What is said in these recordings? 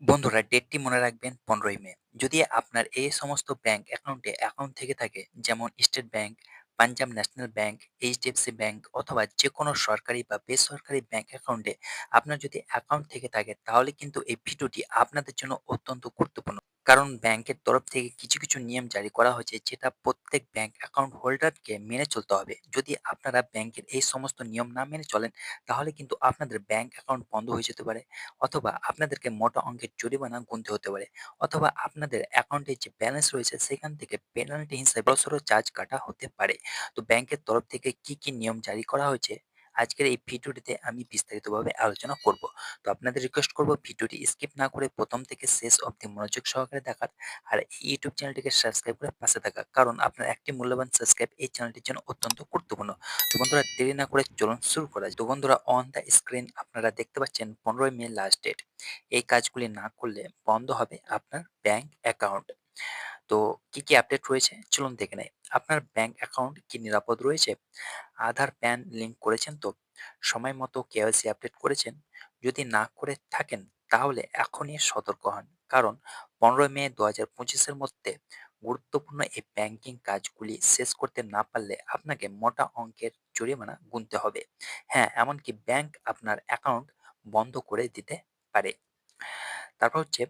বন্ধুরা, ডেটটি মনে রাখবেন 15ই মে। যদি আপনার এই সমস্ত ব্যাংক অ্যাকাউন্টে অ্যাকাউন্ট থেকে থাকে, যেমন state bank, Punjab national bank, HDFC bank অথবা যেকোনো সরকারি বা বেসরকারি ব্যাংক অ্যাকাউন্টে আপনার যদি অ্যাকাউন্ট থেকে থাকে, তাহলে কিন্তু এই ভিডিওটি আপনাদের জন্য অত্যন্ত গুরুত্বপূর্ণ। কারণ ব্যাংকের তরফ থেকে কিছু নিয়ম জারি করা হয়েছে, যেটা প্রত্যেক ব্যাংক অ্যাকাউন্ট হোল্ডারকে মেনে চলতে হবে। যদি আপনারা ব্যাংকের এই সমস্ত নিয়ম না মেনে চলেন, তাহলে কিন্তু আপনাদের ব্যাংক অ্যাকাউন্ট বন্ধ হয়ে যেতে পারে, অথবা আপনাদেরকে মোটা অঙ্কের জরিমানা গুনতে হতে পারে, অথবা আপনাদের অ্যাকাউন্টে যে ব্যালেন্স রয়েছে সেখান থেকে পেনাল্টি হিসেবে বড়সড় চার্জ কাটা হতে পারে। তো ব্যাংকের তরফ থেকে কি নিয়ম জারি করা হয়েছে, আজকের এই ভিডিওটিতে আমি বিস্তারিতভাবে আলোচনা করব। তো আপনাদের রিকোয়েস্ট করব ভিডিওটি স্কিপ না করে প্রথম থেকে শেষ অবধি মনোযোগ সহকারে দেখার, আর এই ইউটিউব চ্যানেলটিকে সাবস্ক্রাইব করে পাশে থাকা, কারণ আপনার একটি মূল্যবান সাবস্ক্রাইব এই চ্যানেলটির জন্য অত্যন্ত গুরুত্বপূর্ণ। তো বন্ধুরা, দেরি না করে চলুন শুরু করা যাক। তো বন্ধুরা, অন দ্য স্ক্রিন আপনারা দেখতে পাচ্ছেন 15ই মে লাস্ট ডেট। এই কাজগুলি না করলে বন্ধ হবে আপনার ব্যাংক অ্যাকাউন্ট। তো কি আপডেট রয়েছে চলুন দেখে নেই। আপনার ব্যাংক অ্যাকাউন্ট কি নিরাপদ রয়েছে? আধার, প্যান লিংক করেছেন তো? সময় মতো কেওয়াইসি আপডেট করেছেন? যদি না করে থাকেন, তাহলে এখনই সতর্ক হন। কারণ 15 মে 2025-এর মধ্যে গুরুত্বপূর্ণ এই ব্যাংকিং কাজগুলি শেষ করতে না পারলে আপনাকে মোটা অঙ্কের জরিমানা গুনতে হবে। হ্যাঁ, এমনকি ব্যাংক আপনার অ্যাকাউন্ট বন্ধ করে দিতে পারে। তারপর হচ্ছে,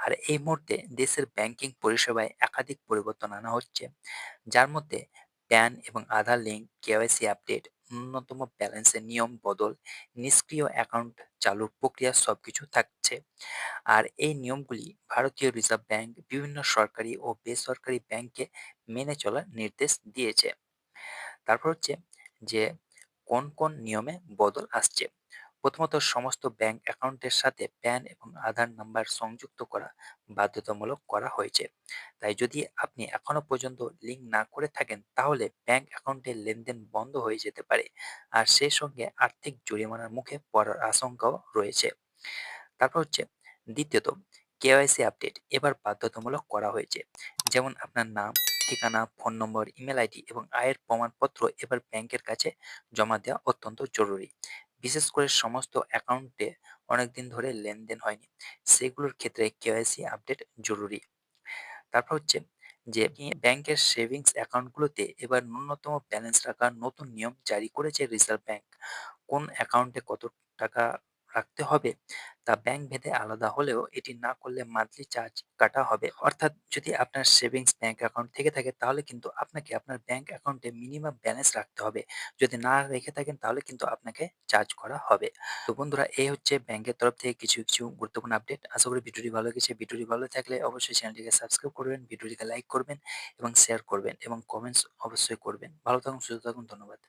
আর এই মুহূর্তে দেশের ব্যাংকিং পরিষেবায় একাধিক পরিবর্তন আনা হচ্ছে, যার মধ্যে প্যান এবং আধার লিঙ্ক, কেওয়াইসি আপডেট, ন্যূনতম ব্যালেন্সের নিয়ম বদল, নিষ্ক্রিয় অ্যাকাউন্ট চালুর প্রক্রিয়া সবকিছু থাকছে। আর এই নিয়মগুলি ভারতীয় রিজার্ভ ব্যাংক বিভিন্ন সরকারি ও বেসরকারি ব্যাংকে মেনে চলার নির্দেশ দিয়েছে। তারপর হচ্ছে যে কোন নিয়মে বদল আসছে। প্রথমত, সমস্ত ব্যাংক অ্যাকাউন্টের সাথে প্যান এবং আধার নাম্বার সংযুক্ত করা বাধ্যতামূলক করা হয়েছে। তাই যদি আপনি এখনো পর্যন্ত লিঙ্ক না করে থাকেন, তাহলে ব্যাংক অ্যাকাউন্টের লেনদেন বন্ধ হয়ে যেতে পারে, আর সেই সঙ্গে আর্থিক জরিমানার মুখে পড়ার আশঙ্কাও রয়েছে। তারপর হচ্ছে দ্বিতীয়ত, কেওয়াইসি আপডেট এবার বাধ্যতামূলক করা হয়েছে। যেমন আপনার নাম, ঠিকানা, ফোন নম্বর, ইমেল আইডি এবং আয়ের প্রমাণপত্র এবার ব্যাংকের কাছে জমা দেওয়া অত্যন্ত জরুরি। বিশেষ করে সমস্ত অ্যাকাউন্টে অনেকদিন ধরে লেনদেন হয়নি, সেগুলোর ক্ষেত্রে কেওয়াইসি আপডেট জরুরি। তারপর হচ্ছে যে ব্যাংকের সেভিংস অ্যাকাউন্টগুলোতে এবার ন্যূনতম ব্যালেন্স রাখার নতুন নিয়ম জারি করেছে রিজার্ভ ব্যাংক। কোন অ্যাকাউন্টে কত টাকা রাখতে হবে তা ব্যাংক ভেদে আলাদা হলেও এটি না করলে মান্থলি চার্জ কাটা হবে। অর্থাৎ যদি আপনার সেভিংস ব্যাংক অ্যাকাউন্ট থেকে থাকে, তাহলে কিন্তু আপনাকে আপনার ব্যাংক অ্যাকাউন্টে মিনিমাম ব্যালেন্স রাখতে হবে। যদি না রেখে থাকেন, তাহলে কিন্তু আপনাকে চার্জ করা হবে। তো বন্ধুরা, এই হচ্ছে ব্যাংকের তরফ থেকে কিছু গুরুত্বপূর্ণ আপডেট। আশা করি ভিডিওটি ভালো লেগেছে। ভিডিওটি ভালো থাকলে অবশ্যই চ্যানেলটিকে সাবস্ক্রাইব করবেন, ভিডিওটিকে লাইক করবেন এবং শেয়ার করবেন এবং কমেন্টস অবশ্যই করবেন। ভালো থাকুন, সুস্থ থাকুন। ধন্যবাদ।